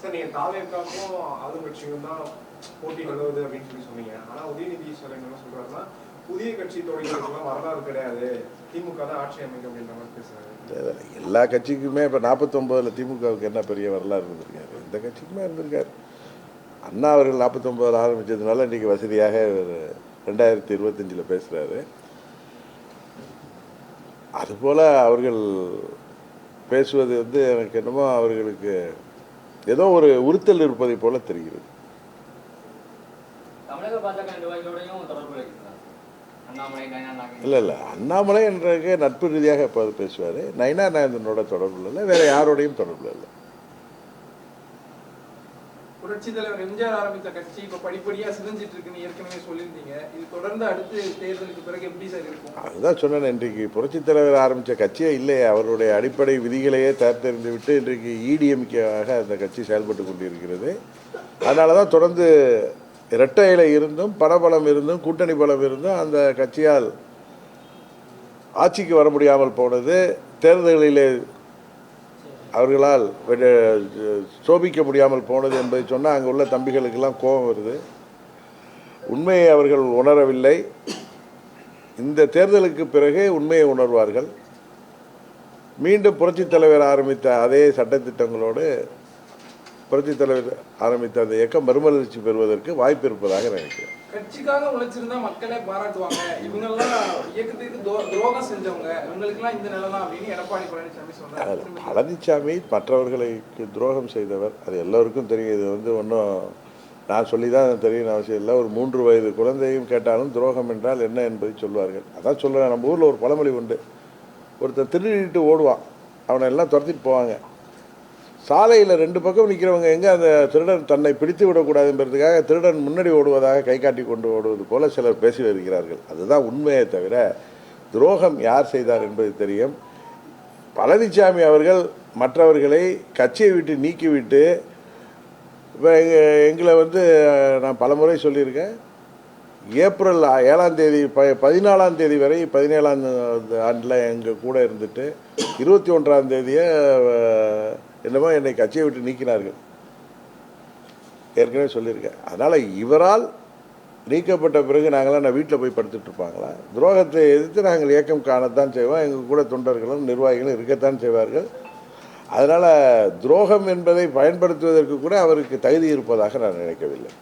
Sir நீங்க தாவேக்காவுக்கும் ஆளுங்கட்சியும் தான் போட்டி நிலவுது அப்படின்னு சொன்னீங்க. ஆனா உதயநிதி ஸ்டாலின் என்ன சொல்றாருன்னா, புதிய கட்சி தொடங்கியதுக்கெல்லாம் வரலாறு கிடையாது, திமுக தான் ஆட்சி அமைக்கும் அப்படின்ற மாதிரி பேசுறாரு. எல்லா கட்சிக்குமே இப்போ 49ல் திமுகவுக்கு என்ன பெரிய வரலாறு இருந்திருக்காரு? இந்த கட்சிக்குமே இருந்திருக்காரு. அண்ணா அவர்கள் 49ல் ஆரம்பித்ததுனால இன்றைக்கி வசதியாக 2025 பேசுகிறாரு. அதுபோல் அவர்கள் பேசுவது எனக்கு என்னமோ அவர்களுக்கு ஏதோ ஒரு உறுத்தல் இருப்பதை போல தெரிகிறது. இல்லை அண்ணாமலை என்ற நட்பு ரீதியாக எப்போது பேசுவார். நயினா நாயந்தனோட தொடர்பு இல்லை, வேற யாரோடையும் தொடர்பு இல்லை. புரட்சி தலைவர் எம்ஜிஆர் ஆரம்பித்த கட்சி இப்ப படிப்படியா சிதைஞ்சிட்டு இருக்குன்னு ஏற்கனவே சொல்லியிருந்தீங்க. இது தொடர்ந்து அடுத்து தேர்தலுக்கு பிறகு எப்படி சார் இருக்கும்? அதுதான் சொன்னேன், இன்றைக்கு புரட்சி தலைவர் ஆரம்பித்த கட்சியே இல்லையே. அவருடைய அடிப்படை விதிகளையே தேர்ந்தெறிந்து விட்டு இன்றைக்கு இடிஎம்கேவாக அந்த கட்சி செயல்பட்டு கொண்டிருக்கிறது. அதனால தான் தொடர்ந்து இரட்டை இலை இருந்தும் பணபலம் இருந்தும் கூட்டணி பலம் இருந்தும் அந்த கட்சியால் ஆட்சிக்கு வர முடியாமல் போனது. தேர்தல்களிலே அவர்களால் சோபிக்க முடியாமல் போனது என்பதை சொன்னால் அங்கே உள்ள தம்பிகளுக்கெல்லாம் கோபம் வருது. உண்மையை அவர்கள் உணரவில்லை. இந்த தேர்தலுக்கு பிறகு உண்மையை உணர்வார்கள். மீண்டும் புரட்சித் தலைவர் ஆரம்பித்த அதே சட்டத்திட்டங்களோடு புரட்சித் தலைவர் ஆரம்பித்த அந்த இயக்கம் மறுமலர்ச்சி பெறுவதற்கு வாய்ப்பு இருப்பதாக நினைக்கிறேன். கட்சிக்காக உழைச்சிருந்தா மக்களே பாராட்டுவாங்க. இவங்கெல்லாம் இயக்கத்துக்கு துரோகம் செஞ்சவங்க, இவங்களுக்கெல்லாம் இந்த நிலை தான் அப்படின்னு எடப்பாடி பழனிசாமி சொன்னார். பழனிசாமி மற்றவர்களுக்கு துரோகம் செய்தவர், அது எல்லோருக்கும் தெரியும். இது ஒன்றும் நான் சொல்லி தான் தெரியும் அவசியம் இல்லை. ஒரு 3 வயது குழந்தையும் கேட்டாலும் துரோகம் என்றால் என்ன என்பதை சொல்வார்கள். அதான் சொல்கிறேன், நம்ம ஊரில் ஒரு பழமொழி உண்டு. ஒருத்தர் திருடிட்டு ஓடுவான், அவனை எல்லாம் துரத்திட்டு போவாங்க. சாலையில் 2 பக்கம் நிற்கிறவங்க எங்கே அந்த திருடன் தன்னை பிடித்து விடக்கூடாதுன்றதுக்காக திருடன் முன்னாடி ஓடுவதாக கை காட்டி கொண்டு ஓடுவது போல சிலர் பேசி வருகிறார்கள். அதுதான் உண்மையை தவிர துரோகம் யார் செய்தார் என்பது தெரியும். பழனிசாமி அவர்கள் மற்றவர்களை கட்சியை விட்டு நீக்கிவிட்டு இப்போ எங்களை நான் பலமுறை சொல்லியிருக்கேன். ஏப்ரல் 7ஆம் தேதி 14ஆம் தேதி வரை 17ஆம் ஆண்டில் எங்கள் கூட இருந்துட்டு 21ஆம் தேதியை என்னமோ என்னை கட்சியை விட்டு நீக்கினார்கள், ஏற்கனவே சொல்லியிருக்கேன். அதனால் இவரால் நீக்கப்பட்ட பிறகு நாங்களாம் வீட்டில் போய் படுத்துட்டு இருப்பாங்களா? துரோகத்தை எதிர்த்து நாங்கள் இயக்கம் காணத்தான் செய்வோம். எங்கள் கூட தொண்டர்களும் நிர்வாகிகளும் இருக்கத்தான் செய்வார்கள். அதனால் துரோகம் என்பதை பயன்படுத்துவதற்கு கூட அவருக்கு தகுதி இருப்பதாக நான் நினைக்கவில்லை.